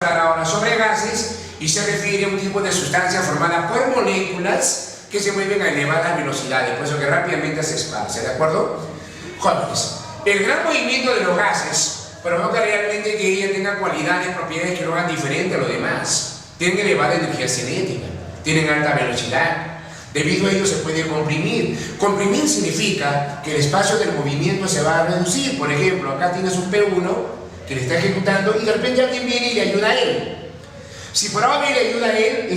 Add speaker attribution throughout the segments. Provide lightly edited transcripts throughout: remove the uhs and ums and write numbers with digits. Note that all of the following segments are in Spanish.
Speaker 1: contar ahora sobre gases y se refiere a un tipo de sustancia formada por moléculas que se mueven a elevadas velocidades, por eso que rápidamente se esparce, ¿de acuerdo? Jóvenes, el gran movimiento de los gases provoca realmente que ella tenga cualidades, propiedades que lo hagan diferente a lo demás. Tienen elevada energía cinética, tienen alta velocidad. Debido a ello se puede comprimir. Comprimir significa que el espacio del movimiento se va a reducir. Por ejemplo, acá tienes un P1 que le está ejecutando y de repente alguien viene y le ayuda a él. Si por ahora le ayuda a él,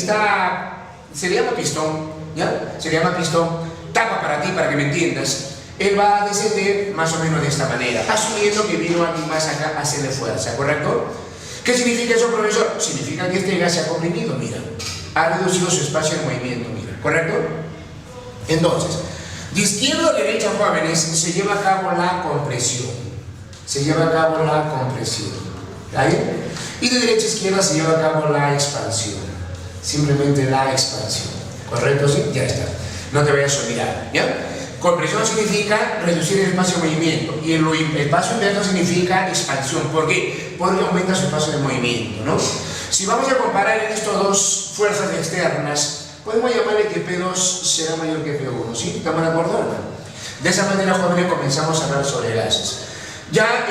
Speaker 1: se llama pistón, ¿ya? Se llama pistón, tapa para ti, para que me entiendas. Él va a descender más o menos de esta manera, asumiendo que vino alguien más acá a hacerle fuerza, ¿correcto? ¿Qué significa eso, profesor? Significa que este gas se ha comprimido, mira. Ha reducido su espacio de movimiento, mira. ¿Correcto? Entonces, de izquierda a derecha, jóvenes, se lleva a cabo la compresión. Se lleva a cabo la compresión. ¿Está bien? Y de derecha a izquierda se lleva a cabo la expansión. Simplemente la expansión. ¿Correcto? ¿Sí? Ya está. No te vayas a olvidar. ¿Ya? Compresión significa reducir el espacio de movimiento. Y el espacio inverso significa expansión. ¿Por qué? Porque aumenta su espacio de movimiento, ¿no? Si vamos a comparar en estas dos fuerzas externas, podemos llamarle que P2 será mayor que P1, ¿sí? ¿Estamos de acuerdo? De esa manera, jóvenes, comenzamos a hablar sobre gases. Ya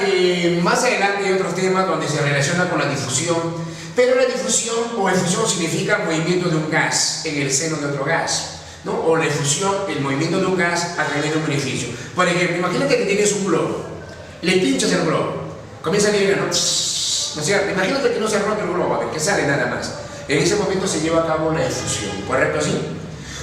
Speaker 1: más adelante hay otros temas donde se relaciona con la difusión, pero la difusión o efusión significa movimiento de un gas en el seno de otro gas, ¿no? O la efusión, el movimiento de un gas a través de un orificio. Por ejemplo, imagínate que tienes un globo, le pinchas el globo, comienza a liberar, ¿no? ¿No es cierto? Imagínate que no se rompe el globo, a ver, que sale nada más. En ese momento se lleva a cabo la efusión, ¿correcto? ¿Sí?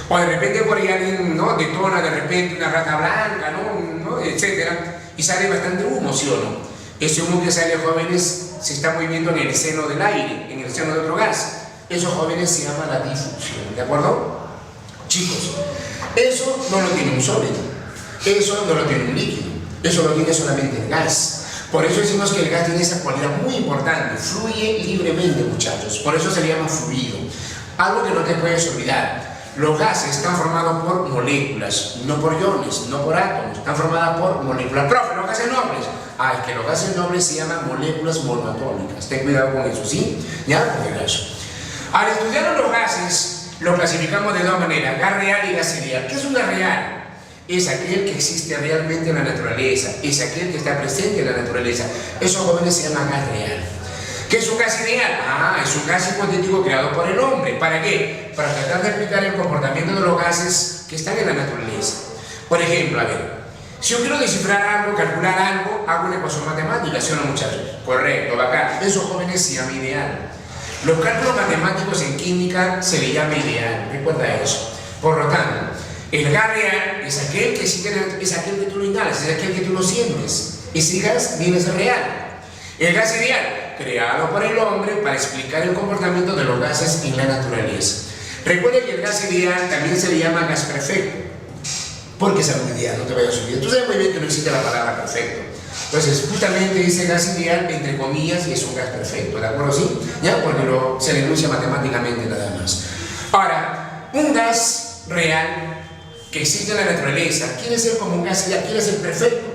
Speaker 1: O de repente por ahí alguien, ¿no?, detona de repente una rata blanca, ¿no? Etcétera, y sale bastante humo, ¿sí o no? Ese humo que sale, jóvenes, se está moviendo en el seno del aire, en el seno de otro gas. Eso, jóvenes, se llama la difusión, ¿de acuerdo? Chicos, eso no lo tiene un sólido, eso no lo tiene un líquido, eso lo tiene solamente el gas. Por eso decimos que el gas tiene esa cualidad muy importante, fluye libremente, muchachos, por eso se le llama fluido. Algo que no te puedes olvidar, los gases están formados por moléculas, no por iones, no por átomos, están formados por moléculas. Profe, los gases nobles, es que los gases nobles se llaman moléculas monoatómicas, ten cuidado con eso, ¿sí? ¿Ya? Por eso. Al estudiar los gases, lo clasificamos de dos maneras, gas real y gas ideal. ¿Qué es un gas real? Es aquel que existe realmente en la naturaleza, es aquel que está presente en la naturaleza. Eso, jóvenes, se llama gas real. ¿Qué es un gas ideal? Es un gas hipotético creado por el hombre. ¿Para qué? Para tratar de explicar el comportamiento de los gases que están en la naturaleza. Por ejemplo, a ver, si yo quiero descifrar algo, calcular algo, hago una ecuación matemática, ¿sí o no, muchachos? Correcto, bacán. Eso, jóvenes, se llama ideal. Los cálculos matemáticos en química se le llama ideal. Recuerda eso. Por lo tanto, el gas real es aquel que es aquel que tú lo inhalas, es aquel que tú lo sientes. Ese gas viene a ser real. El gas ideal, creado por el hombre para explicar el comportamiento de los gases en la naturaleza. Recuerda que el gas ideal también se le llama gas perfecto. ¿Por qué es algo ideal? No te vayas a olvidar. Tú sabes muy bien que no existe la palabra perfecto. Entonces, justamente ese gas ideal, entre comillas, es un gas perfecto, ¿de acuerdo? ¿Sí? ¿Ya? Porque se le enuncia matemáticamente nada más. Ahora, un gas real que existe en la naturaleza quiere ser como un gas ideal, quiere ser perfecto.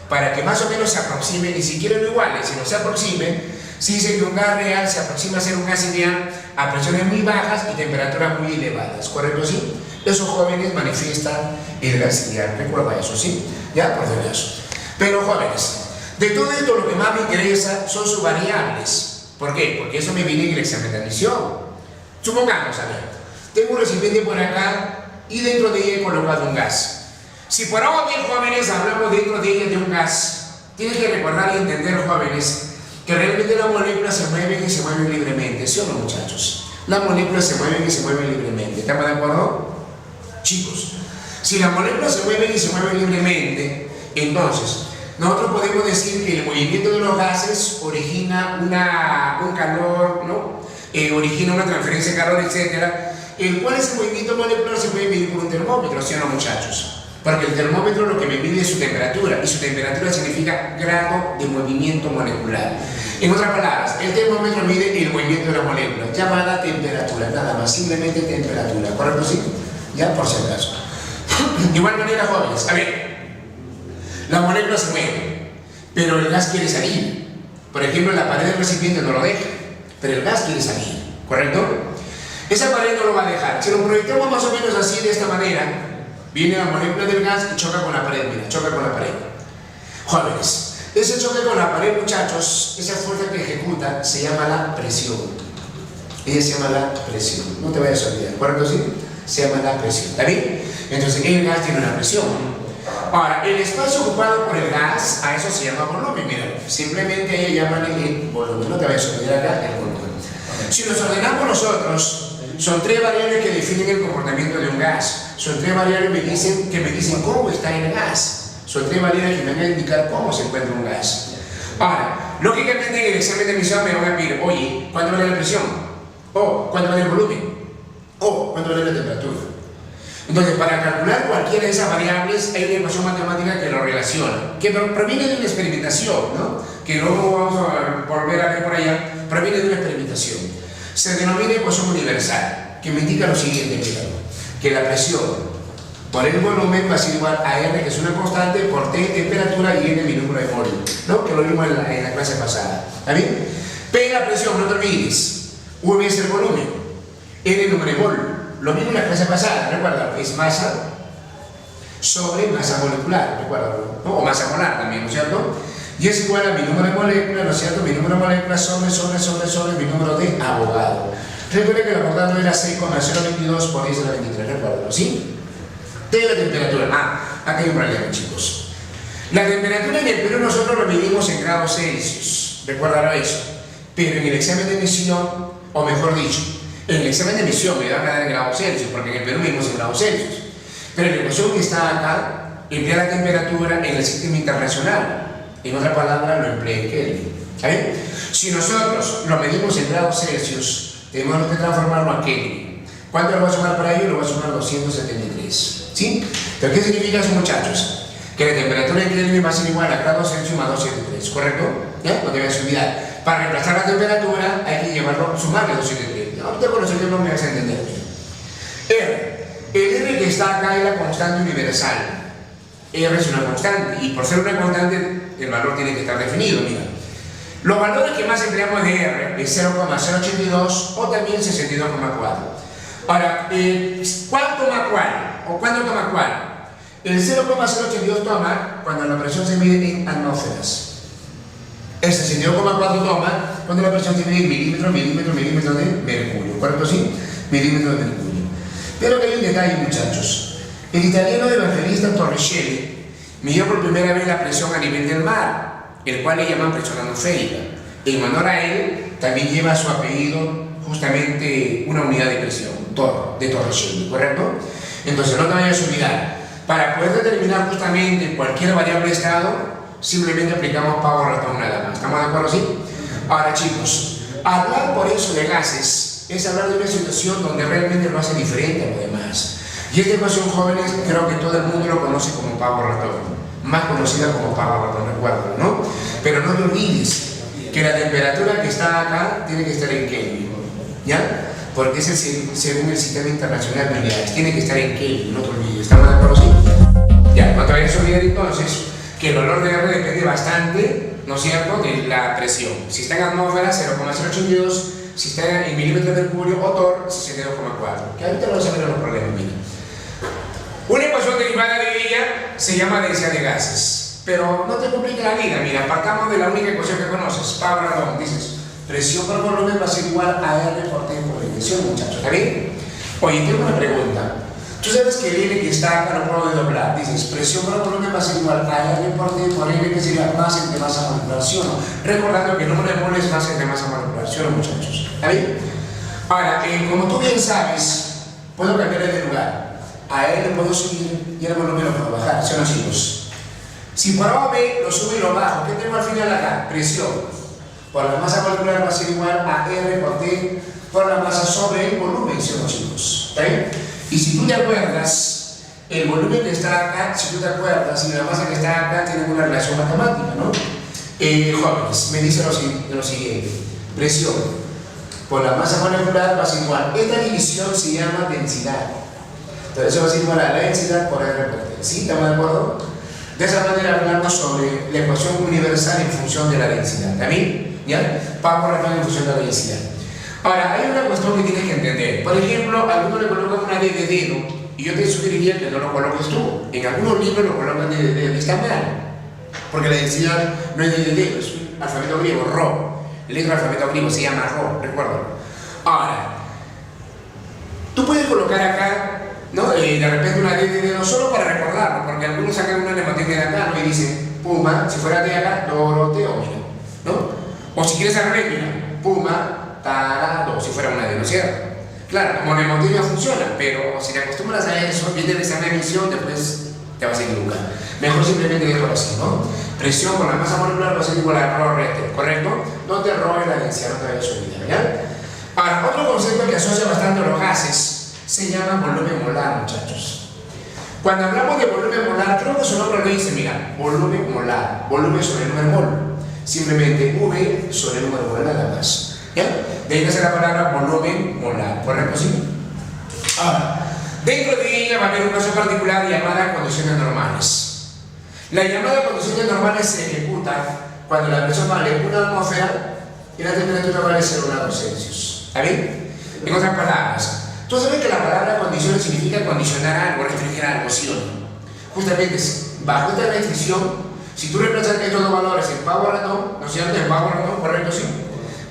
Speaker 1: Para que más o menos se aproxime, ni siquiera lo iguale, sino se aproxime, se dice que un gas real se aproxima a ser un gas ideal a presiones muy bajas y temperaturas muy elevadas, ¿correcto? ¿Sí? Esos jóvenes manifiestan el gas ideal, recuerda eso, ¿sí? Ya, por si acaso. Pero, jóvenes, de todo esto lo que más me interesa son sus variables. ¿Por qué? Porque eso me viene en el examen de admisión. Supongamos, a ver, tengo un recipiente por acá y dentro de ella he colocado un gas. Si por ahora bien, jóvenes, hablamos dentro de ella de un gas, tienes que recordar y entender, jóvenes, que realmente las moléculas se mueven y se mueven libremente, ¿sí o no, muchachos? Las moléculas se mueven y se mueven libremente, ¿estamos de acuerdo? Chicos, si las moléculas se mueven y se mueven libremente, entonces nosotros podemos decir que el movimiento de los gases origina un calor, ¿no? Origina una transferencia de calor, etc. El cual ese movimiento molecular se puede medir por un termómetro, ¿sí o no, muchachos? Porque el termómetro lo que me mide es su temperatura, y su temperatura significa grado de movimiento molecular. En otras palabras, el termómetro mide el movimiento de la molécula, llamada temperatura, nada más, simplemente temperatura, ¿correcto? ¿Sí? Ya, por si acaso. De igual manera, jóvenes, a ver, la molécula se mueve, pero el gas quiere salir. Por ejemplo, la pared del recipiente no lo deja. pero el gas quiere salir, ¿correcto? Esa pared no lo va a dejar. Si lo proyectamos más o menos así, de esta manera, viene la molécula del gas y choca con la pared, mira, choca con la pared. Jóvenes, ese choque con la pared, muchachos, esa fuerza que ejecuta se llama la presión. Ella se llama la presión, no te vayas a olvidar, ¿correcto? Sí, se llama la presión, ¿está bien? Entonces el gas tiene una presión. Ahora, el espacio ocupado por el gas, a eso se llama volumen, mira, simplemente ellos llaman el volumen, no te vayas a olvidar acá el volumen. Si nos ordenamos nosotros, son tres variables que definen el comportamiento de un gas, son tres variables que me dicen cómo está el gas. Son tres variables que me van a indicar cómo se encuentra un gas. Ahora, lógicamente en el examen de emisión me van a pedir, oye, ¿cuánto vale la presión? O, ¿cuánto vale el volumen? O, ¿cuánto vale la temperatura? Entonces, para calcular cualquiera de esas variables hay una ecuación matemática que lo relaciona, que proviene de una experimentación, ¿no? Que luego vamos a volver a ver por allá, proviene de una experimentación. Se denomina ecuación universal, que me indica lo siguiente, míralo, que la presión por el volumen va a ser igual a R, que es una constante, por T, temperatura, y N, mi número de mol, ¿no? Que lo vimos en la clase pasada. ¿Está bien? P, la presión, no te olvides. V es el volumen. N, el número de mol. Lo mismo en la clase pasada, recuerda, es masa sobre masa molecular, recuerda, ¿no? O masa molar también, ¿no es cierto? Y es igual a mi número de molécula, ¿no es cierto? Mi número de molécula sobre mi número de Avogadro. Recuerda que el Avogadro era 6,022 por 10 a la 23, recuerda, ¿sí? De la temperatura. Acá hay un problema, chicos. La temperatura en el Perú nosotros lo medimos en grados Celsius, recuérdalo eso. Pero en el examen de emisión, o mejor dicho, en el examen de emisión me van a dar en grados Celsius, porque en el Perú medimos en grados Celsius. Pero la ecuación que está acá emplea la temperatura en el sistema internacional. En otra palabra, lo emplea en Kelvin. ¿Saben? Si nosotros lo medimos en grados Celsius, tenemos que transformarlo a Kelvin. ¿Cuánto lo voy a sumar para ello? Lo voy a sumar 273. ¿Sí? ¿Pero qué significa eso, muchachos? Que la temperatura en Kelvin va a ser igual a grados Celsius más 273, ¿correcto? ¿Ya? No te voy a olvidar. Para reemplazar la temperatura hay que sumarle 273. Ahorita con los ejemplos me vas a entender. R. El R que está acá es la constante universal. R es una constante, y por ser una constante, el valor tiene que estar definido, mira. Los valores que más empleamos de R es 0,082 o también 62,4. Ahora, ¿cuál toma cuál? ¿O cuándo toma cuál? El 0,082 toma cuando la presión se mide en atmósferas. El 62,4 toma cuando la presión se mide en milímetros de mercurio. ¿Correcto? Sí, milímetros de mercurio. Pero que hay un detalle, muchachos. El italiano evangelista Torricelli midió por primera vez la presión a nivel del mar, el cual le llaman presión atmosférica. En honor a él, también lleva su apellido justamente una unidad de presión, de Torricelli, ¿correcto? Entonces no te vayas a olvidar, para poder determinar justamente cualquier variable de estado, simplemente aplicamos Power ratón nada más. ¿Estamos de acuerdo? ¿Sí? Ahora, chicos, hablar por eso de gases es hablar de una situación donde realmente lo hace diferente a lo demás. Y esta ecuación, jóvenes, creo que todo el mundo lo conoce como Power ratón, más conocida como Power ratón, recuérdalo, ¿no? Pero no te olvides que la temperatura que está acá tiene que estar en Kelvin, ¿ya? Porque es según el sistema internacional de unidades, tiene que estar en Kelvin, no te olvides. ¿Estamos de acuerdo? Sí. Ya, no te vayas a olvidar entonces que el valor de R depende bastante, ¿no es cierto?, de la presión. Si está en atmósfera, 0,082, si está en milímetros de mercurio o torr, 62,4. Que ahorita vamos a ver los problemas, mira. Una ecuación derivada de ella se llama densidad de gases. Pero no te compliques la vida, mira, partamos de la única ecuación que conoces, Power ratón, dices, presión por volumen va a ser igual a R por T por dimensión, muchachos, ¿está bien? Oye, tengo una pregunta. Tú sabes que el N que está acá lo puedo doblar, dices, presión por volumen va a ser igual a R por T por N, que sería masa entre masa molecular, ¿sí o no? Recordando que el número de moles es masa entre masa molecular, ¿sí o no, muchachos? ¿Está bien? Ahora, como tú bien sabes, puedo cambiar de lugar. A L puedo subir y el volumen lo puedo bajar, ¿sí o no, chicos? Si por A o B lo subo y lo bajo, ¿qué tengo al final acá? Presión por la masa molecular va a ser igual a R por T por la masa sobre el volumen, ¿sí o no, chicos? ¿Está bien? Y si tú te acuerdas, el volumen que está acá, si tú te acuerdas, y la masa que está acá tienen una relación matemática, ¿no? Jóvenes, me dice lo siguiente: presión por la masa molecular va a ser igual. Esta división se llama densidad. Entonces eso va a ser igual a la densidad por R por T. ¿Sí? ¿Estamos de acuerdo? De esa manera hablamos sobre la ecuación universal en función de la densidad. ¿Está bien? ¿ya? Pago ratón en función de la densidad. Ahora, hay una cuestión que tienes que entender. Por ejemplo, algunos le colocan una D de dedo, y yo te sugeriría que no lo coloques tú. En algunos libros lo colocan D de dedo, y está mal. Porque la densidad no es D de dedo, es un alfabeto griego, Rho. El otro alfabeto griego se llama Rho, recuérdalo. Ahora, tú puedes colocar acá, ¿no? De repente una D de dedo solo para recordarlo, porque algunos sacan una neumotécnica de acá, ¿no? Y dicen, Puma, si fuera de acá, Doroteo, ¿no? O si quieres al revés, mira, Puma, Tarado, si fuera una D, ¿no es cierto? Claro, como neumotécnica funciona, pero si te acostumbras a eso, viene de esa emisión, después te vas a equivocar. Mejor simplemente déjalo así, ¿no? Presión con la masa molecular va a ser igual a Rho RT, ¿correcto? No te robes la densidad, no te vayas a olvidar, ¿ya? Ahora, otro concepto que asocia bastante a los gases se llama volumen molar, muchachos. Cuando hablamos de volumen molar, creo que su nombre lo dice, mira, volumen molar, volumen sobre el número mol. Simplemente V sobre el número mol nada más. ¿Ya? De ahí nace la palabra volumen molar, ¿correcto? ¿Sí? Ahora, dentro de ella va a haber una cosa particular llamada condiciones normales. La llamada condiciones normales se ejecuta cuando la presión vale 1 atmósfera y la temperatura vale 0 grados Celsius. ¿Está bien? En otras palabras, tú sabes que la palabra condiciones significa condicionar algo, restringir algo, ¿sí o no? Justamente, bajo esta restricción, si tú reemplazas estos dos valores en power ratón, ¿no es cierto? En power ratón, correcto, sí.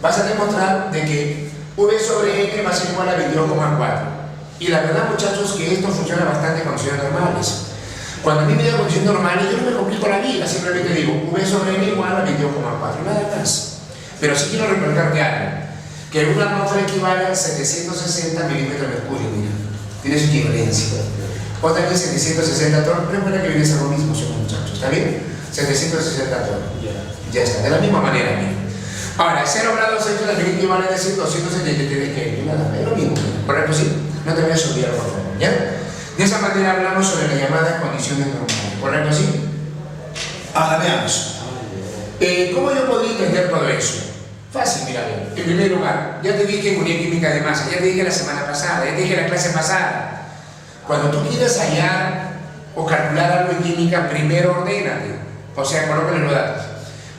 Speaker 1: Vas a demostrar de que V sobre N va a ser igual a 22,4. Y la verdad, muchachos, que esto funciona bastante con condiciones normales. Cuando a mí me da condiciones normales, yo no me complico la vida, simplemente digo V sobre N igual a 22,4, nada más. Pero sí quiero recordarte algo, que una atmósfera equivale a 760 milímetros de mercurio, mira, tiene su equivalencia. O también 760 tonos, recuerda que viene a ser lo mismo, son muchachos, ¿está bien? 760 tonos, ya está, de la misma manera, mira. Ahora, 0 grados Celsius también equivale a decir 273 Kelvin, nada más, es lo mismo, ¿correcto? Sí, no te vayas a olvidar, por favor, ¿ya? De esa manera hablamos sobre la llamada condiciones normales, ¿correcto? Sí. Ahora veamos. ¿Cómo yo podría entender todo eso? Fácil, mira, en primer lugar, ya te dije en unidad química de masa, ya te dije la semana pasada, ya te dije la clase pasada. Cuando tú quieras hallar o calcular algo en química, primero ordénate, o sea, colócale los datos.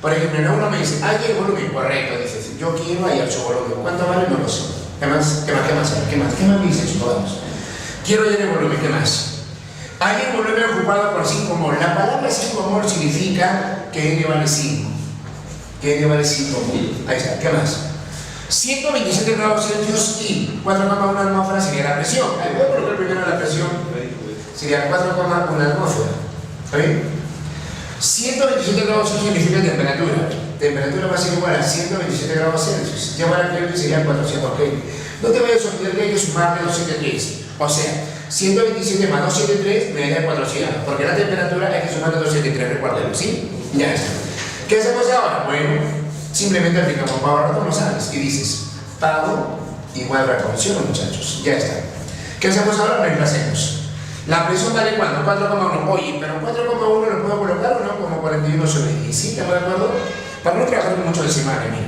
Speaker 1: Por ejemplo, uno me dice, hay el volumen, correcto, dices, yo quiero hallar su volumen, ¿cuánto vale? No lo sé. ¿Qué más? ¿Qué más me dices? Vamos. Quiero hallar el volumen, ¿qué más? Hay el volumen ocupado por 5 mol. La palabra 5 mol significa que N vale 5. Que N vale 5 mol. Ahí está, ¿qué más? 127 grados Celsius y 4,1 atmósfera sería la presión. Ahí voy a colocar primero la presión. Sería 4,1 atmósfera. ¿Está bien? 127 grados Celsius significa temperatura. Temperatura va a ser igual a 127 grados Celsius. Ya para Kelvin sería 400 Kelvin. No te vayas a olvidar que hay que sumarle 273. O sea, 127 más 273 me da 400. Porque la temperatura hay que sumarle 273, recuérdalo, ¿sí? Ya está. ¿Qué hacemos ahora? Bueno, simplemente aplicamos power ratón, lo sabes. Y dices, pago igual a condición, muchachos. Ya está. ¿Qué hacemos ahora? Reemplacemos. La presión vale ¿cuánto? 4,1. Oye, pero 4,1 lo puedo colocar o no como 41 sobre 10. ¿Sí? ¿Estamos de acuerdo? Para no trabajar con mucho decimales, mira.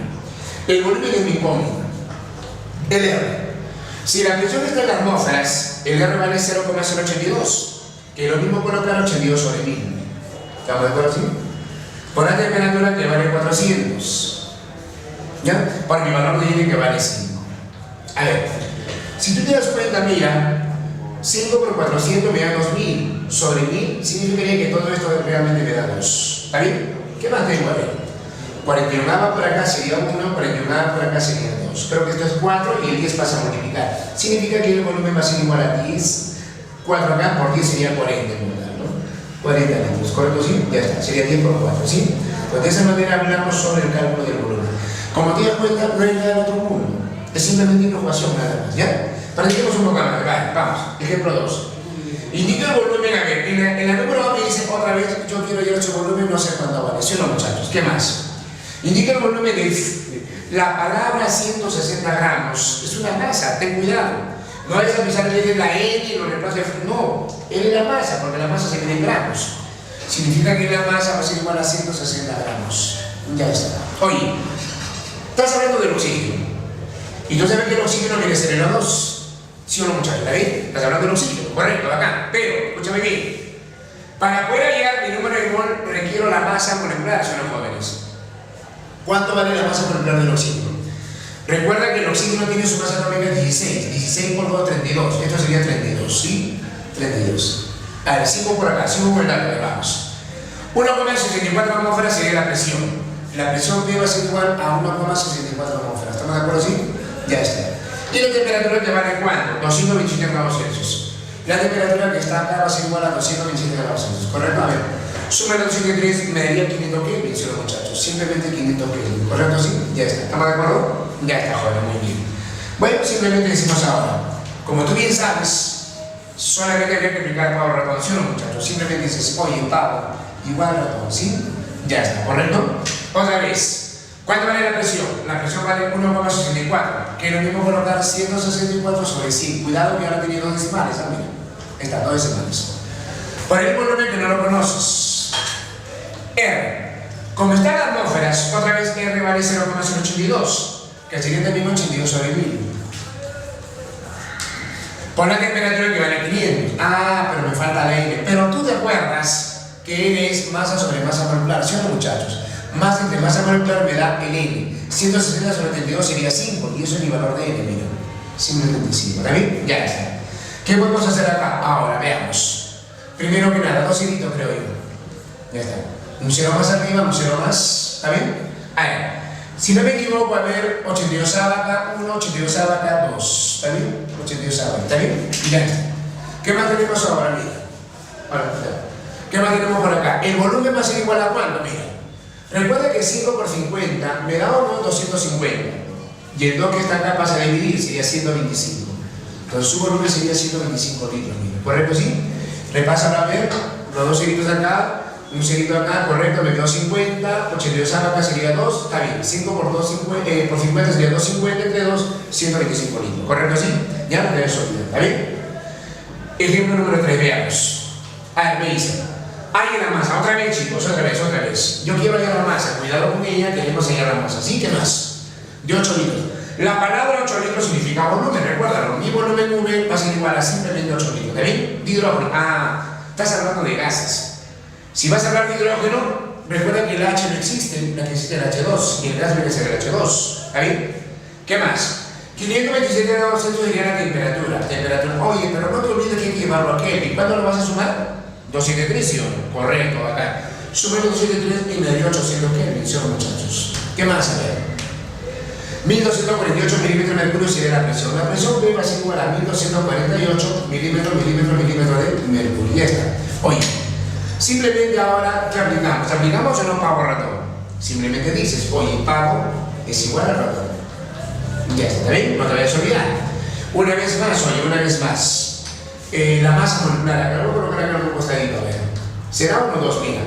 Speaker 1: El volumen es mi incógnito. El R. Si la presión está en las atmósferas, el R vale 0,082, que es lo mismo colocar 82 sobre 1000. ¿Estamos de acuerdo así? Por la temperatura que vale 400. ¿Ya? Por mi valor de N que vale 5. A ver, si tú te das cuenta, mira, 5 por 400 me da 2000. Sobre 1000 significaría que todo esto realmente me da 2. ¿Está bien? ¿Qué más tengo? A ver. 41 por acá sería 1, 41 por acá sería 2. Creo que esto es 4 y el 10 pasa a multiplicar. Significa que el volumen va a ser igual a 10. 4 acá por 10 sería 40 en total, ¿no? 40 litros, ¿correcto? ¿Sí? Ya está, sería 10 por 4, ¿sí? Pues de esa manera hablamos sobre el cálculo del volumen. Como te das cuenta, no hay nada del otro mundo. Es simplemente innovación nada más, ¿ya? Practiquemos un poco más. Vale, vamos. Ejemplo 2. Indica el volumen, a ver, en la número 2 me dice otra vez, yo quiero hallar su volumen, no sé cuánto vale. ¿Sí o no, muchachos? ¿Qué más? Indica el volumen de la palabra 160 gramos. Es una masa, ten cuidado. No vayas a pensar que es la N y lo reemplaza. No, N es la masa, porque la masa se mide en gramos. Significa que la masa va a ser igual a 160 gramos. Ya está. Oye, estás hablando del oxígeno. Y tú sabes que el oxígeno viene a ser NO2. ¿Sí o no, muchachos? ¿Está bien? Estás hablando del oxígeno, correcto, acá. Pero, escúchame bien. Para poder hallar mi número de mol, requiero la masa molecular, son los jóvenes. ¿Cuánto vale la masa molecular del oxígeno? Recuerda que el oxígeno tiene su masa atómica 16. 16 por 2, 32. Esto sería 32, ¿sí? 32. A ver, 5 por acá, 5 por el lado, vamos. 1,64 atmósferas sería la presión. La presión P va a ser igual a 1,64 atmósferas. ¿Estamos de acuerdo así? Ya está. ¿Y la temperatura que vale cuánto? 227 grados Celsius. La temperatura que está acá va a ser igual a 227 grados Celsius. ¿Correcto? A ver. Suma 273 me daría 500 Kelvin, ¿sí, muchachos? Simplemente 500 Kelvin. ¿Correcto? ¿Sí? Ya está. ¿Estamos de acuerdo? Ya está, joder, muy bien. Bueno, simplemente decimos ahora, como tú bien sabes, solamente habría que aplicar pavo ratón, ¿sí o no, muchachos? Simplemente dices, oye, pavo igual ratón, ¿sí? Ya está, ¿correcto? Otra vez. ¿Cuánto vale la presión? La presión vale 1,64, que es lo mismo colocar 164 sobre 100. Cuidado que ahora tiene dos decimales, ¿ah? Mira, está, dos decimales. Por el volumen que no lo conoces. R. Como está en atmósferas, otra vez R vale 0,082, que sería también 82 sobre 1000. Pon la temperatura que vale 500. Ah, pero me falta la N. Pero tú te acuerdas que N es masa sobre masa molecular, ¿sí o no, muchachos? Masa entre masa molecular me da el N. 160 sobre 32 sería 5, y eso es mi valor de N, mira. Simplemente 5, ¿está bien? Ya está. ¿Qué podemos hacer acá? Ahora, veamos. Primero que nada, dos hilitos creo yo. Ya está. Un 0 más arriba, un 0 más. ¿Está bien? A ver. Si no me equivoco, a ver, 82 acá 1, 82 acá 2. ¿Está bien? 82 acá. ¿Está bien? Y ya está. ¿Qué más tenemos ahora? Mira. Ahora, ¿qué más tenemos por acá? El volumen va a ser igual a cuánto, mira. Recuerda que 5 por 50 me da uno 250. Y el 2 que está acá pasa a dividir, sería 125. Entonces su volumen sería 125 litros, mira. ¿Correcto? ¿Sí? Repasa a ver, los dos seguidos acá, un seguido acá, correcto, me quedó 50, 82 acá sería 2, está bien. 5 por 2, por 50 sería 250 entre 2, 125 litros. ¿Correcto? ¿Sí? Ya no debes olvidar, ¿está bien? Ejemplo número 3, veamos. A ver, me dice. Hay la masa, otra vez chicos, otra vez. Yo quiero hallar la masa, cuidado con ella, queremos hallar la masa. ¿Sí? ¿Qué más? De 8 litros. La palabra 8 litros significa volumen, recuérdalo. Mi volumen V va a ser igual a simplemente 8 litros. ¿Está bien? De hidrógeno. Ah, estás hablando de gases. Si vas a hablar de hidrógeno, recuerda que el H no existe, la que existe es el H2, y el gas debe ser el H2. ¿Está bien? ¿Qué más? 527 grados Celsius sería la temperatura. Oye, pero no te olvides que hay que llevarlo a Kelvin. ¿Cuándo lo vas a sumar? 273, ¿sí o no? Correcto, acá. Sume 273 y me daría 800 Kelvin, ¿sí o no, muchachos? ¿Qué más? A ver. 1248 milímetros de mercurio sería la presión. La presión P va a ser igual a 1248 milímetros de mercurio. Ya está. Oye, simplemente ahora, ¿qué aplicamos? ¿Aplicamos o no pavo ratón? Simplemente dices, oye, pavo es igual a ratón. Ya está, ¿bien? No te vayas a olvidar. Una vez más, oye, una vez más. La masa molecular, acá lo voy a colocar acá en un costadito, a ver. ¿Será 1 o 2? Mira.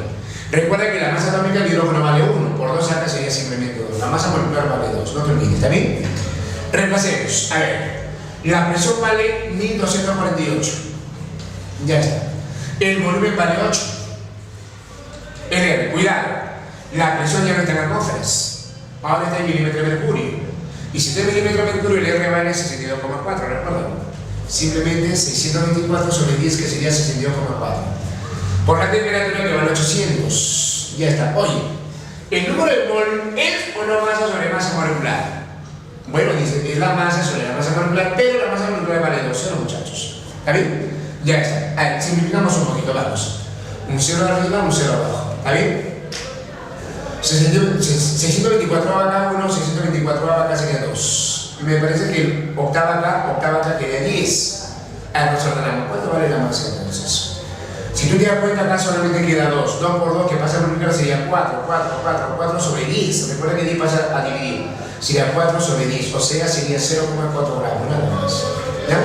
Speaker 1: Recuerda que la masa atómica del hidrógeno vale 1, por 2 acá sería simplemente 2. La masa molecular vale 2, no te olvides, ¿está bien? Repasemos, a ver. La presión vale 1248. Ya está. El volumen vale 8. Cuidado. La presión ya no está en atmósferas. Ahora está en milímetros de mercurio. Y si está en milímetros de mercurio, el R vale 62,4, recuerda. Simplemente 624 sobre 10, que sería 62,4. Por la temperatura que vale 800. Ya está. Oye, ¿el número de mol es o no masa sobre masa molecular? Bueno, dice, es la masa sobre la masa molecular, pero la masa molecular vale 2, ¿no, muchachos? ¿Está bien? Ya está. A ver, simplificamos un poquito, vamos. Un 0 arriba, un 0 abajo. ¿Está bien? 624 acá, 1, 624 acá sería 2. Me parece que octava acá quería 10. Ahora nos ordenamos. ¿Cuánto vale la masa entonces? Si tú te das cuenta, acá solamente queda 2. 2 por 2, que pasa a multiplicar, sería 4 sobre 10. Recuerda que 10 pasa a dividir. Sería 4 sobre 10, o sea, sería 0,4 gramos, nada más. ¿Ya?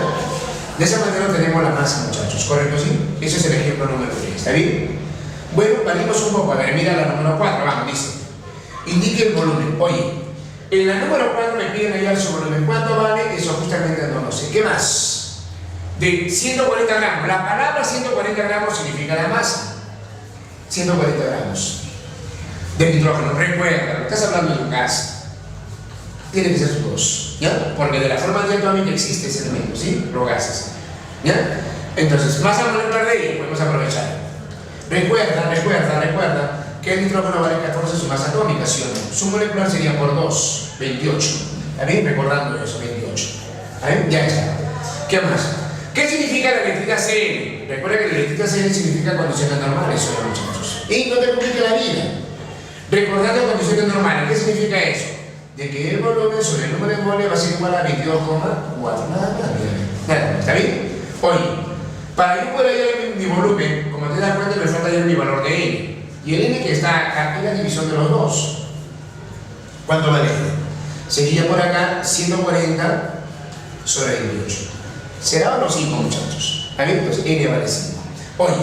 Speaker 1: De esa manera tenemos la masa, muchachos. ¿Correcto? ¿Sí? Ese es el ejemplo número 3. ¿Está bien? Bueno, valimos un poco. A ver, mira la número 4. Vamos, dice. Indique el volumen. Oye, en la número 4 me piden hallar su volumen. ¿Cuánto vale? Eso justamente no lo sé. ¿Qué más? De 140 gramos. La palabra 140 gramos significa la masa. 140 gramos de nitrógeno. Recuerda, estás hablando de un gas. Tiene que ser su 2, ¿ya? Porque de la forma diatómica existe ese elemento, ¿sí? Los gases, ¿ya? Entonces, masa molecular de ello podemos aprovechar. Recuerda que el nitrógeno vale 14 su masa atómica, ¿sí o no? Su molecular sería por 2, 28. ¿Está bien? Recordando eso, 28. ¿Está bien? Ya está. ¿Qué más? ¿Qué significa la letrita CN? Recuerda que la letrita CN significa condiciones normales, ¿sí o no, muchachos? Y no te complique la vida. Recordando condiciones normales, ¿qué significa eso? De que el volumen sobre el número de moles va a ser igual a 22,4. Nada más. Nada, ¿está bien? Oye, para yo poder hallar mi volumen, como te das cuenta, me falta hallar mi valor de N. Y el N que está acá es la división de los dos. ¿Cuánto vale N? Sería por acá 140 sobre 28. ¿Será o no 5, muchachos? ¿Está bien? Pues N vale 5. Oye,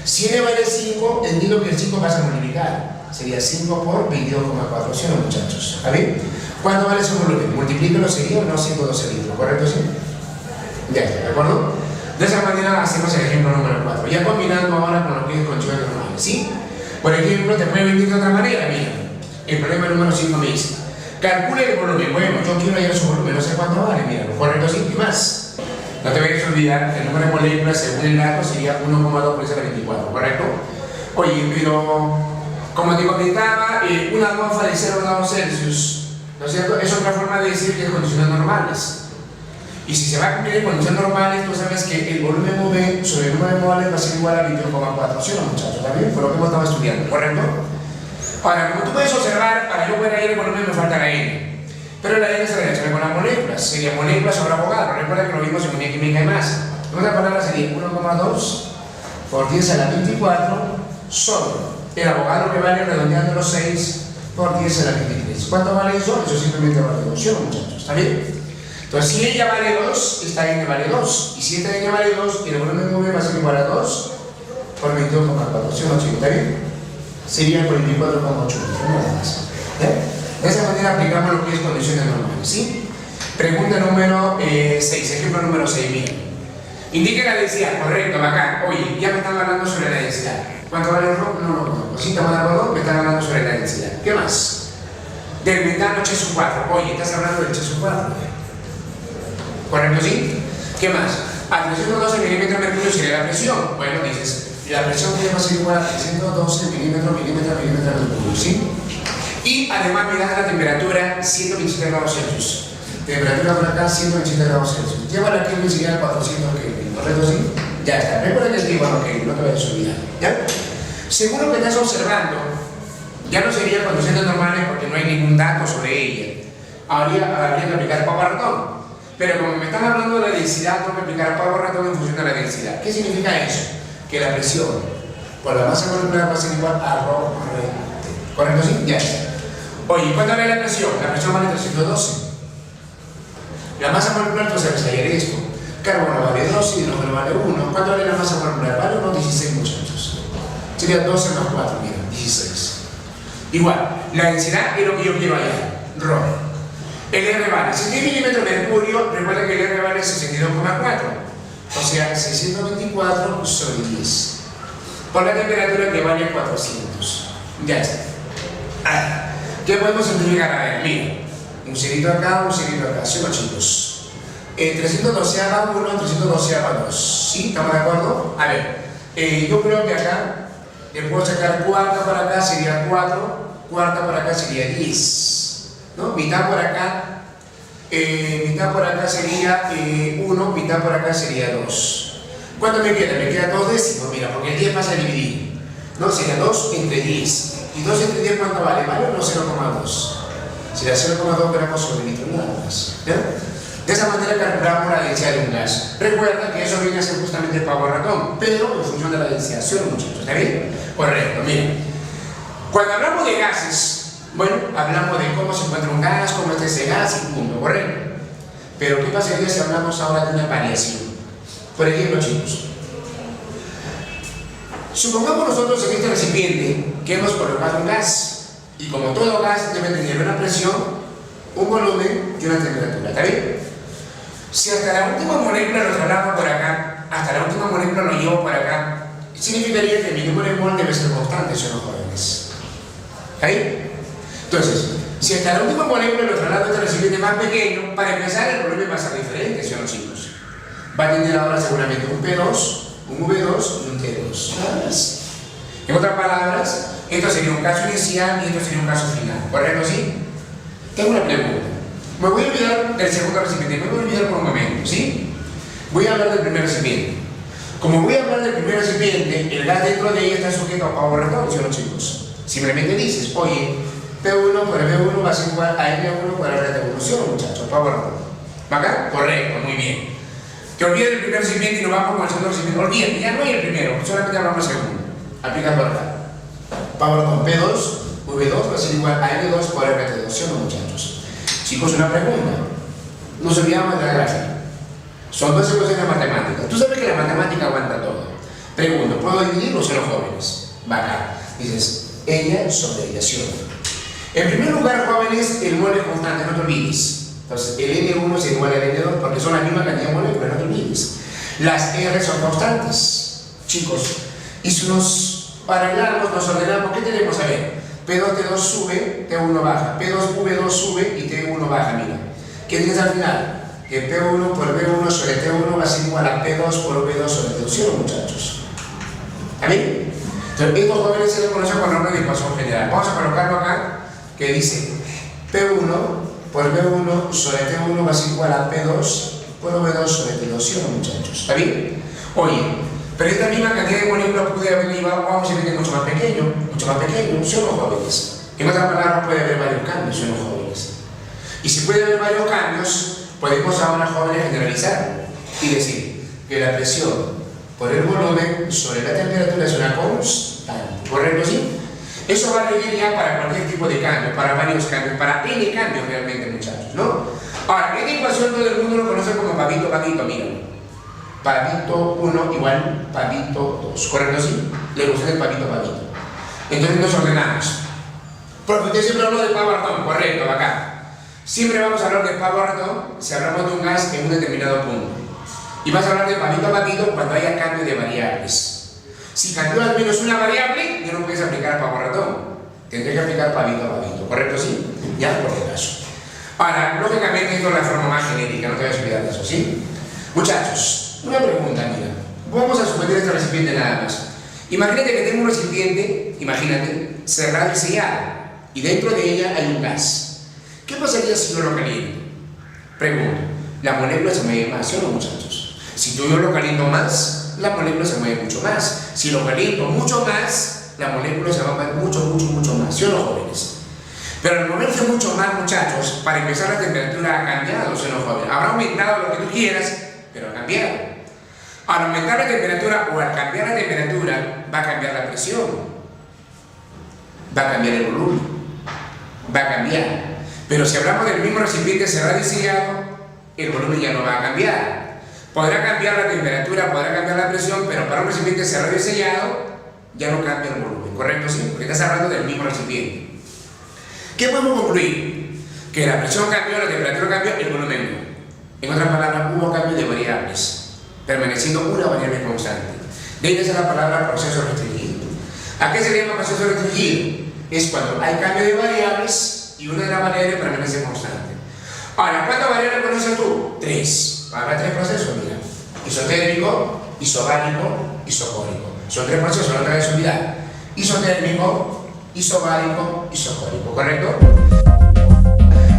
Speaker 1: si N vale 5, entiendo que el 5 vas a multiplicar. Sería 5 por 22,4, ¿sí o no, muchachos? ¿Está bien? ¿Cuánto vale su volumen? Multiplícalo, sería o no 112 litros, ¿correcto? ¿Sí? Ya está, ¿de acuerdo? De esa manera hacemos el ejemplo número 4. Ya combinando ahora con lo que es condiciones normales, ¿sí? Por ejemplo, te puede venir de otra manera, mira. El problema número 5 me dice: calcule el volumen. Bueno, yo quiero hallar su volumen, no sé cuánto vale, mira, correcto, sí, y más. No te vayas a olvidar, el número de moléculas según el dato sería 1,2 por 10 a la 24, ¿correcto? Oye, pero como te comentaba, una atmósfera de 0 grados Celsius, ¿no es cierto? Es otra forma de decir que es condiciones normales. Y si se va a cumplir en condiciones normales, tú sabes que el volumen V sobre el número de moles va a ser igual a 21,4, ¿sí o no, muchachos? ¿También? Por lo que hemos estado estudiando, ¿correcto? Ahora, como tú puedes observar, para yo poder hallar el volumen me falta la N. Pero la N se relaciona con las moléculas. Sería moléculas sobre Avogadro. Recuerda que lo vimos en unidad química y masa. En otras palabras, sería 1,2 por 10 a la 24 sobre el Avogadro que vale redondeando los 6 por 10 a la 23. ¿Cuánto vale eso? Eso simplemente vale 2, ¿sí o no, muchachos? ¿Está bien? Entonces, si ella vale 2, esta N vale 2. Y si esta N vale 2, el volumen de V va a ser igual a 2 por 22,4. ¿Sí o no, chicos? ¿Está bien? Sería por 24,8 litros, nada más. De esa manera aplicamos lo que es condiciones normales, ¿sí? Pregunta número 6, ejemplo número 6, mira. Indique la densidad, correcto, bacán. Oye, ya me están hablando sobre la densidad. ¿Cuánto vale el rock? No. Si estamos de acuerdo, me están hablando sobre la densidad. ¿Qué más? Del metano H4. Oye, estás hablando del H4. ¿Correcto, sí? ¿Qué más? A 312 milímetros de mercurio sería la presión. Bueno, dices, la presión va a ser igual a 312 milímetros de mercurio, ¿sí? Y además me da la temperatura 127 grados Celsius. Temperatura por acá 127 grados Celsius. Lleva la Kelvin sería 400 Kelvin, ¿correcto, sí? Ya está. Recuerda que es igual a Kelvin, no te vayas a olvidar. ¿Ya? Según lo que estás observando, ya no sería condiciones normales porque no hay ningún dato sobre ella. Habría que aplicar pavo ratón. Pero como me están hablando de la densidad, tengo que aplicar pavo ratón en función de la densidad. ¿Qué significa eso? Que la presión por la masa molecular va a ser igual a ρ. ¿Correcto, sí? Ya está. Oye, ¿cuánto vale la presión? La presión vale 312. La masa molecular, tú sabes hallar esto. Carbono vale 2, hidrógeno vale 1. ¿Cuánto vale la masa molecular? Vale unos 16, muchachos. Sería 12 más 4, mira, 16. Igual, la densidad es lo que yo quiero hallar. ρ. El R vale 100 milímetros de mercurio, recuerda que el R vale 62,4. O sea, 624 sobre 10. Por la temperatura que vale 400. Ya está. ¿Qué podemos simplificar? A ver, mira. Un cerito acá, ¿sí o no, chicos? 312 a 1, 312 a 2. ¿Sí? ¿Estamos de acuerdo? A ver, yo creo que acá le puedo sacar cuarta para acá sería 4, cuarta para acá sería 10. ¿No? Mitad por acá sería 1, mitad por acá sería 2. ¿Cuánto me queda? Me queda 2 décimos, mira, porque el 10 pasa a dividir. ¿No? Sería 2 entre 10. ¿Y 2 entre 10 cuánto vale? ¿Vale o no 0,2? Sería 0,2 gramos sobre litro nada más. ¿Ya? De esa manera calculamos la densidad de un gas. Recuerda que eso viene a ser justamente el pavo ratón, pero en función de la densidad, ¿sí o no, muchachos? ¿Está bien? Correcto, miren. Cuando hablamos de gases, bueno, hablamos de cómo se encuentra un gas, cómo está ese gas y punto, ¿correcto? Pero ¿qué pasaría si hablamos ahora de una variación? Por ejemplo, chicos, supongamos nosotros en este recipiente que hemos colocado un gas, y como todo gas debe tener una presión, un volumen y una temperatura, ¿está bien? Si hasta la última molécula lo trasladamos por acá, hasta la última molécula lo llevo por acá, significaría que mi número de mol debe ser constante, ¿sí o no, jóvenes? ¿Está bien? Entonces, si hasta la última molécula lo traslado a este recipiente más pequeño, para empezar el volumen va a ser diferente, ¿sí o no, chicos? Va a tener ahora seguramente un P2, un V2 y un T2. Nada más. En otras palabras, Esto sería un caso inicial y esto sería un caso final. ¿Correcto? ¿Sí? Tengo una pregunta. Me voy a olvidar del segundo recipiente, me voy a olvidar por un momento, ¿sí? Voy a hablar del primer recipiente. Como voy a hablar del primer recipiente, el gas dentro de ella está sujeto a Power retorno, ¿sí o no, chicos? Simplemente dices, oye, P1 por V1 va a ser igual a N1 por R de evolución, muchachos, Power retorno. ¿Va acá? Correcto, muy bien. Te olvides del primer recipiente y nos vamos con el segundo recipiente. Olvídate, ya no hay el primero, solamente hablamos del segundo. Aplica por acá. Power retorno P2, V2 va a ser igual a N2 por R de evolución, muchachos. Chicos, una pregunta. Nos olvidamos de la gráfica. Son dos ecuaciones matemáticas. Tú sabes que la matemática aguanta todo. Pregunto, ¿puedo dividirlos en los jóvenes? Va acá. Dices, ella sobre ella, ¿sí o no? En primer lugar, jóvenes, el mol es constante, no te olvides. Entonces, el N1 es igual al N2 porque son la misma cantidad de moléculas, no te olvides. Las R son constantes, chicos. Y si nos paralelamos, nos ordenamos, ¿qué tenemos a ver? P2, T2 sube, T1 baja. P2, V2 sube y T1 baja, mira. ¿Qué tienes al final? Que P1 por V1 sobre T1 va a ser igual a P2 por V2 sobre T2, ¿sí o no, muchachos? ¿Está bien? Entonces, estos jóvenes se les conoce con nombre de ecuación general. Vamos a colocarlo acá, que dice P1 por V1 sobre T1 va a ser igual a P2 por V2 sobre T2, ¿sí o no, muchachos? ¿Está bien? Oye, pero esta misma cantidad de moléculas puede haber llevado a un recipiente mucho más pequeño, ¿sí o no, jóvenes? En otras palabras, puede haber varios cambios, ¿sí o no, jóvenes? Y si puede haber varios cambios, podemos ahora, jóvenes, generalizar y decir que la presión por el volumen sobre la temperatura es una constante. ¿Correcto? ¿Sí? Eso va a regir ya para cualquier tipo de cambio, para varios cambios, para N cambios realmente, muchachos, ¿no? Ahora, esta ecuación todo el mundo lo conoce como pavito, mira. Pavito 1 igual pavito 2. ¿Correcto? ¿Sí? Le gusta el pavito. Entonces nos ordenamos. Porque usted siempre habló de Power retorno, correcto, acá. Siempre vamos a hablar de Power retorno si hablamos de un gas en un determinado punto. Y vas a hablar de pavito cuando haya cambio de variables. Si cambió al menos una variable, ya no puedes aplicar Power retorno. Tendré que aplicar pavito, ¿correcto? ¿Sí? Ya, por si acaso. Ahora, lógicamente esto es la forma más genérica, no te vayas a olvidar de eso, ¿sí? Muchachos, una pregunta, mira. Vamos a suponer este recipiente nada más. Imagínate que tengo un recipiente, cerrado y sellado, y dentro de ella hay un gas. ¿Qué pasaría si yo lo caliento? Pregunto, la molécula se mueve más, ¿sí o no, muchachos? Si yo lo caliento más, la molécula se mueve mucho más. Si lo caliento mucho más, la molécula se va a mover mucho más, ¿sí o no, jóvenes? Pero al moverse mucho más, muchachos, para empezar la temperatura ha cambiado, ¿sí o no, jóvenes? Habrá aumentado lo que tú quieras, pero ha cambiado. Al aumentar la temperatura o al cambiar la temperatura, va a cambiar la presión, va a cambiar el volumen, va a cambiar. Pero si hablamos del mismo recipiente cerrado y sellado, el volumen ya no va a cambiar. Podrá cambiar la temperatura, podrá cambiar la presión, pero para un recipiente cerrado y sellado ya no cambia el volumen, ¿correcto? Sí, porque estás hablando del mismo recipiente. ¿Qué podemos concluir? Que la presión cambió, la temperatura cambió, el volumen no. En otras palabras, hubo cambio de variables, permaneciendo una variable constante. De ahí nace la palabra proceso restringido. ¿A qué se llama proceso restringido? Es cuando hay cambio de variables y una de las variables permanece constante. Ahora, ¿cuántas variables conoces tú? 3. Habrá 3 procesos, mira. Isotérmico, isobárico, isocórico. Son 3 procesos, no te vayas a olvidar. Isotérmico, isobárico, isocórico, ¿correcto?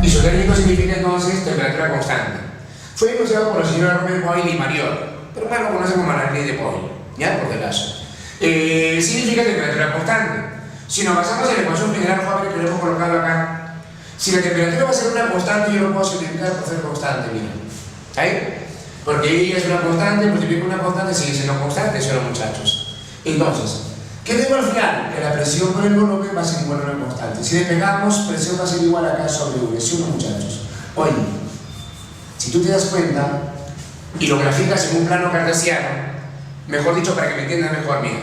Speaker 1: Isotérmico significa entonces temperatura constante. Fue enunciado por la señora Robert Boyle y Mariot, pero más lo conocemos como la ley de Boyle, ¿ya? Por el caso. Significa temperatura constante. Si nos basamos en la ecuación general, jóvenes, que lo hemos colocado acá, si la temperatura va a ser una constante, yo lo puedo simplificar por ser constante, mira. ¿Ahí? Porque ella es una constante, multiplica una constante, sigue siendo constante, eso eran, muchachos. Entonces, ¿qué tengo al final? Que la presión con el volumen va a ser igual a una constante. Si despegamos, presión va a ser igual a K sobre V, ¿sí o no, muchachos? Oye, si tú te das cuenta y lo graficas en un plano cartesiano, mejor dicho, para que me entiendan mejor, mira.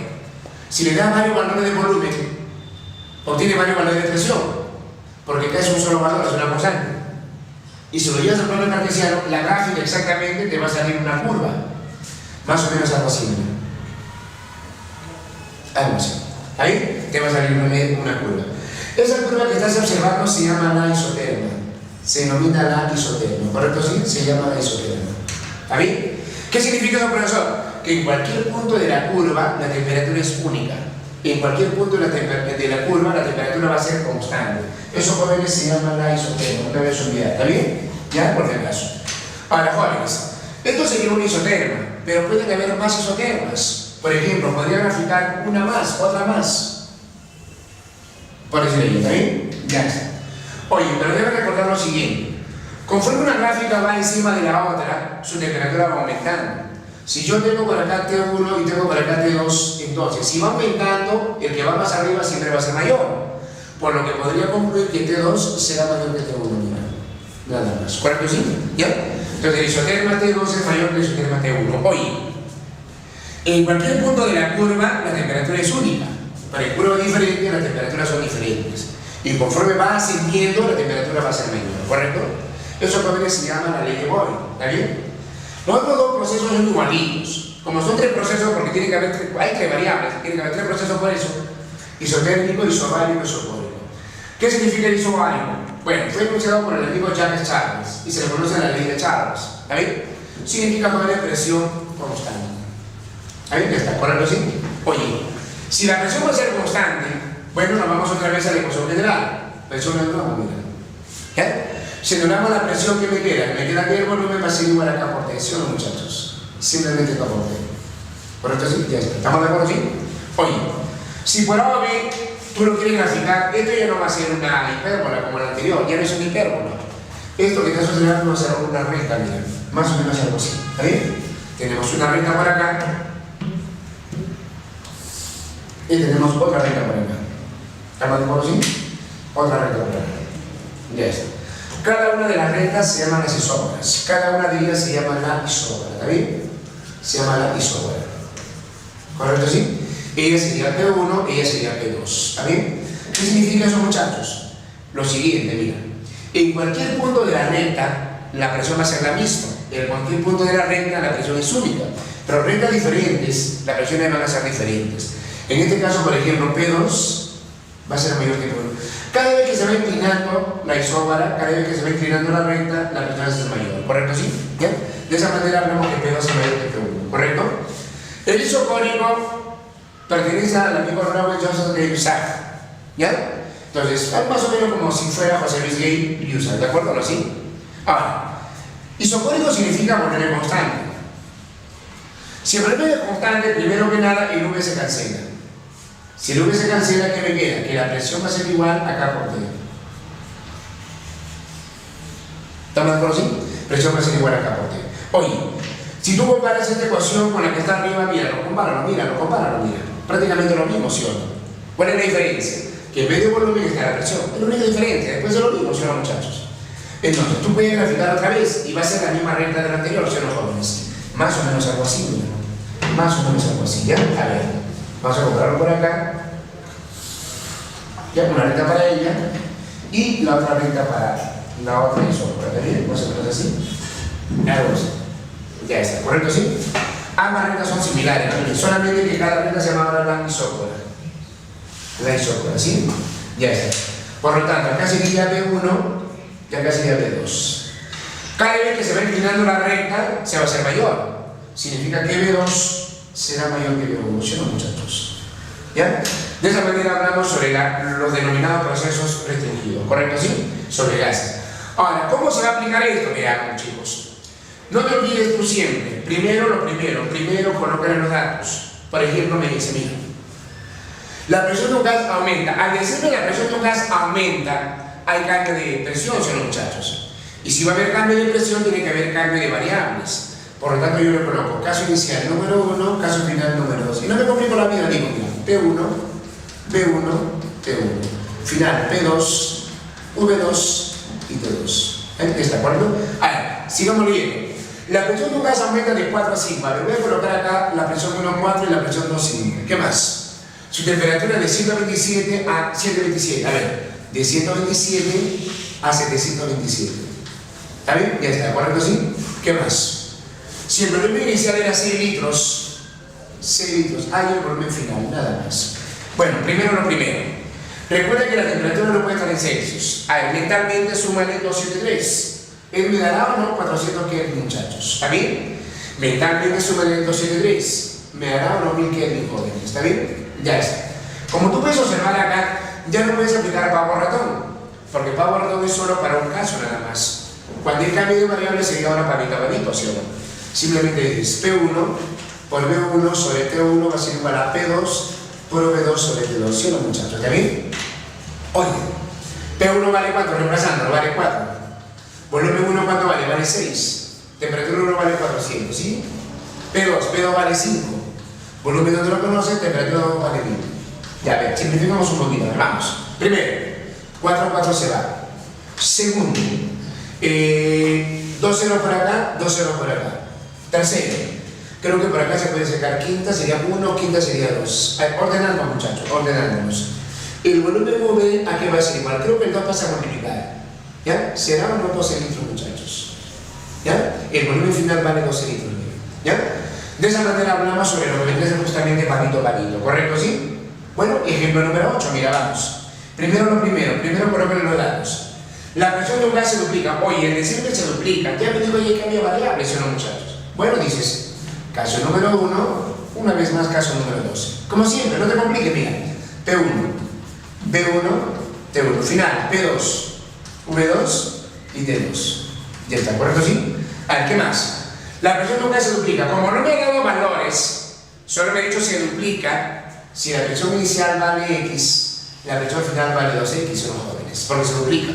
Speaker 1: Si le das varios valores de volumen, obtiene varios valores de presión, porque K es un solo valor, es una constante. Y si lo llevas al plano cartesiano, la gráfica exactamente te va a salir una curva, más o menos algo así. Algo así. Ahí te va a salir una curva. Esa curva que estás observando se llama la isoterma. Se denomina la isoterma. ¿Correcto? Sí, se llama la isoterma. ¿Está bien? ¿Qué significa eso, profesor? Que en cualquier punto de la curva la temperatura es única. En cualquier punto de la curva la temperatura va a ser constante. Eso, jóvenes, se llama la isoterma, una vez olvidada, ¿está bien? Ya, por si acaso. Ahora, jóvenes, esto sería una isoterma, pero pueden haber más isotermas. Por ejemplo, podría graficar una más, otra más. Por decirlo ahí, ¿está bien? Ya está. Oye, pero deben recordar lo siguiente. Conforme una gráfica va encima de la otra, su temperatura va aumentando. Si yo tengo por acá T1 y tengo por acá T2, entonces, si va aumentando, el que va más arriba siempre va a ser mayor. Por lo que podría concluir que T2 será mayor que T1, mira. Nada más. ¿Correcto? ¿Sí? ¿Ya? Entonces, el isoterma T2 es mayor que el isoterma T1. Oye, en cualquier punto de la curva, la temperatura es única. Para el curva diferente, las temperaturas son diferentes. Y conforme va ascendiendo, la temperatura va a ser mayor. ¿Correcto? Eso también se llama la ley de Boyle. ¿Está bien? Los otros dos procesos son igualitos. Como son tres procesos, porque tiene que haber hay tres variables, tiene que haber tres procesos por eso: isotérmico, isobárico y isocórico. ¿Qué significa el isobárico? Bueno, fue enunciado por el amigo Jacques Charles y se le conoce la ley de Charles. ¿Está bien? Significa tomar la presión constante. ¿Está bien? Ya está, correcto, sí. Oye, si la presión va a ser constante, bueno, nos vamos otra vez a la ecuación general. Presión neutral, mira. ¿Ya? Si anulamos la presión, ¿qué me queda? Me queda que el volumen va a ser igual a K por T, ¿sí o no, muchachos? Simplemente K por T. ¿Correcto? Sí, ya está. ¿Estamos de acuerdo? Sí. Oye, si por A o B tú lo quieres graficar, esto ya no va a ser una hipérbola como la anterior, ya no es una hipérbola. Esto que está sucediendo va a ser una recta, mira, más o menos algo así. ¿Está bien? Tenemos una recta por acá y tenemos otra recta por acá. ¿Estamos de acuerdo? Sí. Otra recta por acá. Ya está. Cada una de las rectas se llaman las isóbaras. Cada una de ellas se llama la isóbara. ¿Está bien? Se llama la isóbara. ¿Correcto? ¿Sí? Ella sería P1, ella sería P2. ¿Está bien? ¿Qué significa eso, muchachos? Lo siguiente, mira. En cualquier punto de la recta, la presión va a ser la misma. En cualquier punto de la recta, la presión es única. Pero rectas diferentes, las presiones van a ser diferentes. En este caso, por ejemplo, P2 va a ser mayor que P1. Cada vez que se va inclinando la isóbara, cada vez que se va inclinando la recta, la presión es mayor. ¿Correcto? ¿Sí? ¿Ya? De esa manera hablamos que P2 es mayor que P1. ¿Correcto? El isocónico pertenece al amigo Robert Johnson de Lussac. ¿Ya? Entonces, es más o menos como si fuera José Luis Gay Lussac. ¿De acuerdo? ¿No? ¿Sí? Ahora, isocónico significa volumen constante. Si el volumen es constante, primero que nada, el V se cancela. Si el V se cancela, ¿qué me queda? Que la presión va a ser igual a K por T. ¿Estamos de acuerdo? ¿Sí? Presión va a ser igual a K por T. Oye, si tú comparas esta ecuación con la que está arriba, míralo, compáralo, mira. Prácticamente lo mismo, ¿sí o no? ¿Cuál es la diferencia? Que en vez de volumen está la presión. Es la única diferencia, después es lo mismo, ¿sí o no, muchachos? Entonces, tú puedes graficar otra vez y va a ser la misma recta de la anterior, ¿sí o no, jóvenes? Más o menos algo así, mira. Más o menos algo así, ¿ya? A ver. Vamos a compararlo por acá. Ya, una recta para ella y la otra recta para la otra isóbara. ¿Está bien? Más o menos así. Algo así. Ya está, ¿correcto? ¿Sí? Ambas rectas son similares, ¿no? Solamente que cada recta se llama ahora la isóbara. La isóbara, ¿sí? Ya está. Por lo tanto, acá sería B1 y acá sería B2. Cada vez que se va inclinando la recta, se va a hacer mayor. Significa que B2 será mayor que B1, ¿sí o no, muchachos? ¿Ya? De esa manera hablamos sobre los denominados procesos restringidos, ¿correcto? ¿Sí? Sobre gases. Ahora, ¿cómo se va a aplicar esto? Veamos, chicos. No te olvides tú siempre, primero colocar los datos. Por ejemplo, me dice, mira, la presión de un gas aumenta. Al decirme la presión de un gas aumenta, hay cambio de presión, ¿sí o no, muchachos? Y si va a haber cambio de presión, tiene que haber cambio de variables. Por lo tanto, yo le coloco caso inicial número 1, caso final número 2. Y no me complico la vida, digo, mira, P1, B1, T1. Final, P2, V2 y T2. ¿Está de acuerdo? Ahora, sigamos leyendo. La presión de un gas aumenta de 4 a 5. A ver, voy a colocar acá la presión 1,4 y la presión 2,5. ¿Qué más? Su temperatura de 127 a 127. A ver, de 127 a 727. ¿Está bien? Ya está, ¿correcto? ¿Sí? ¿Qué más? Si el volumen inicial era 6 litros, hay el volumen final, nada más. Bueno, primero lo primero. Recuerda que la temperatura no puede estar en Celsius. A ver, mentalmente súmale 273. Él me dará o no 400 Kelvin, muchachos. ¿Está bien? Mentalmente súmale 273. Me dará o no 1000 Kelvin, jóvenes. ¿Está bien? Ya está. Como tú puedes observar acá, ya no puedes aplicar pavo ratón, porque pavo ratón es solo para un caso nada más. Cuando hay cambio de variable sería ahora pavito a pavito, ¿sí o no? Simplemente dices P1 por B1 sobre T1 va a ser igual a P2 por V2 sobre T2, ¿sí o no, muchachos? ¿Está bien? Oye, P1 vale ¿cuánto? Reemplazándolo, vale 4. Volumen 1 ¿cuánto vale? Vale 6. Temperatura 1 vale 400, ¿sí? P2 vale 5. Volumen 2 lo conoce, temperatura 2 vale 1000. Ya, a ver, simplificamos un poquito, vamos. Primero, 4 se va. Segundo, 2 ceros por acá, 2 ceros por acá. Tercero, creo que por acá se puede sacar quinta, sería 1, quinta sería 2. Ordenando, muchachos, ordenándonos. El volumen V, ¿a qué va a ser igual? Creo que el 2 pasa a multiplicar. ¿Ya? Será o no 12 litros, muchachos. ¿Ya? El volumen final vale 12 litros. ¿Ya? De esa manera hablamos sobre lo que vendría a ser justamente pavito, ¿correcto? ¿Sí? Bueno, ejemplo número 8, mira, vamos. Primero coloquen los datos. La presión de un gas se duplica. Oye, el decir que se duplica, ya me digo, oye, cambia variable, ¿sí o no, muchachos? Bueno, dices, caso número 1, una vez más caso número 2. Como siempre, no te compliques, mira. P1, B1, T1. Final, P2, V2 y T2. Ya está, ¿correcto? ¿Sí? A ver, ¿qué más? La presión de un gas se duplica. Como no me he dado valores, solo me he dicho se duplica. Si la presión inicial vale X, la presión final vale 2X, son los jóvenes, porque se duplica.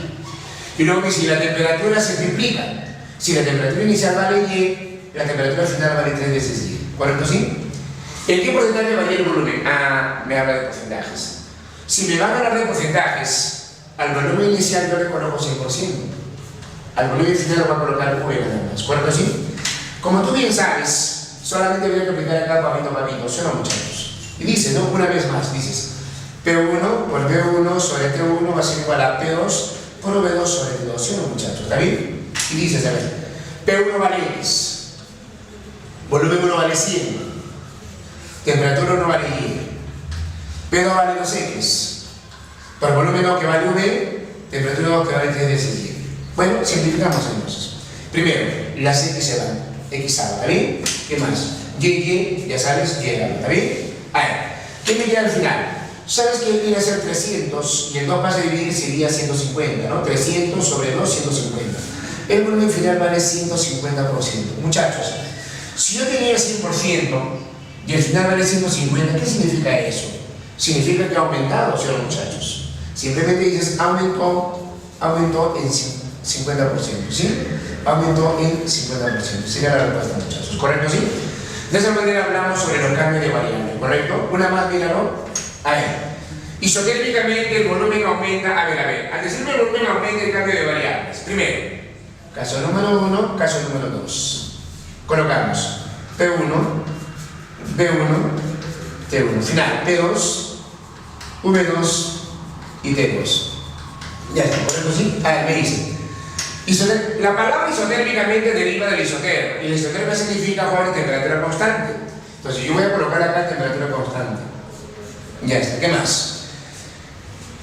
Speaker 1: Y luego que si la temperatura se triplica, si la temperatura inicial vale Y, la temperatura final vale 3 veces Y. ¿Correcto? ¿Sí? ¿En qué porcentaje varía el volumen? Ah, me habla de porcentajes. Si me van a hablar de porcentajes, al volumen inicial yo le coloco 100%. Al volumen final lo voy a colocar V nada más. ¿Correcto? ¿Sí? Como tú bien sabes, solamente voy a aplicar acá pavito, ¿sí o no, muchachos? Y dice, ¿no? Una vez más, dices P1 por B1 sobre T1 va a ser igual a P2 por V2 sobre T2, ¿sí o no, muchachos? ¿Está bien? Y dices, a ver, P1 vale X, volumen 1 vale 100, temperatura 1 vale Y, P2 vale 2X, por volumen 2 que vale V, temperatura 2 que vale 3 veces Y. Bueno, simplificamos entonces. Primero, las X se van, X algo, ¿está bien? ¿Qué más? Y, ya sabes, Y algo, ¿está bien? A ver, ¿qué me queda al final? Sabes que viene a ser 300 y el 2 pasa a dividir sería 150, ¿no? 300 sobre 2, 150. El volumen final vale 150%. Muchachos, si yo tenía 100% y el final vale 150, ¿qué significa eso? Significa que ha aumentado, ¿sí o no, muchachos? Simplemente dices aumentó en 50%, ¿sí? Aumentó en 50%. Sería la respuesta, muchachos. ¿Correcto, sí? De esa manera hablamos sobre los cambios de variable, ¿correcto? Una más, míralo. A ver, isotérmicamente el volumen aumenta. A ver, al decirme el volumen aumenta el cambio de variables. Primero, caso número 1, caso número 2. Colocamos P1, B1, T1. Final, P2, V2 y T2. Ya está, ¿correcto? ¿Sí? A ver, me dice. La palabra isotérmicamente deriva del isotermo. Y la isoterma significa jugar en temperatura constante. Entonces yo voy a colocar acá temperatura constante. Ya está, ¿qué más?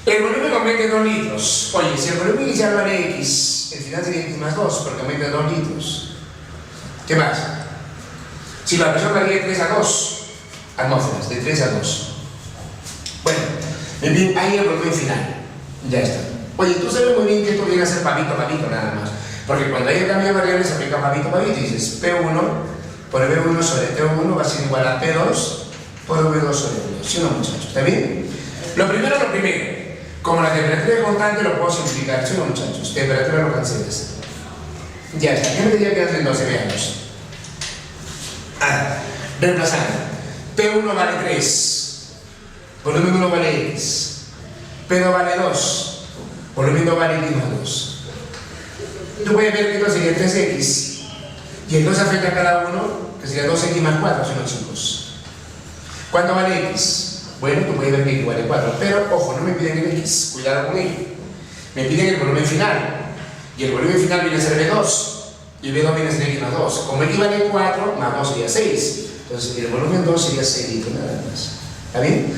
Speaker 1: El volumen aumenta en 2 litros. Oye, si el volumen inicial vale X, el final sería X más 2, porque aumenta en 2 litros. ¿Qué más? Si la presión varía de 3 a 2 atmósferas, de 3 a 2. Bueno, en fin, ahí el volumen final. Ya está. Oye, tú sabes muy bien que esto viene a ser pavito nada más. Porque cuando hay el cambio de variables se aplica pavito y dices P1 por B1 sobre T1 va a ser igual a P2 por V2 sobre V2. ¿Sí o no, muchachos? ¿Está bien? Lo primero. Como la temperatura es constante lo puedo simplificar. ¿Sí o no, muchachos? Temperatura lo cancelas. Ya está. ¿Qué me tendría que hacer entonces? Veamos. Reemplazando. P1 vale 3. Volumen 1 vale X. P2 vale 2. Volumen 2 vale X más 2. Tú puedes ver que esto sería 3X. Y el 2 afecta a cada uno, que sería 2X más 4, son los chicos. ¿Cuánto vale X? Bueno, tú puedes ver que X vale 4. Pero, ojo, no me piden el X. Cuidado con ello. Me piden el volumen final. Y el volumen final viene a ser B2. Y B2 viene a ser X más 2. Como X vale 4, más 2 sería 6. Entonces, el volumen 2 sería 6 litros nada más. ¿Está bien?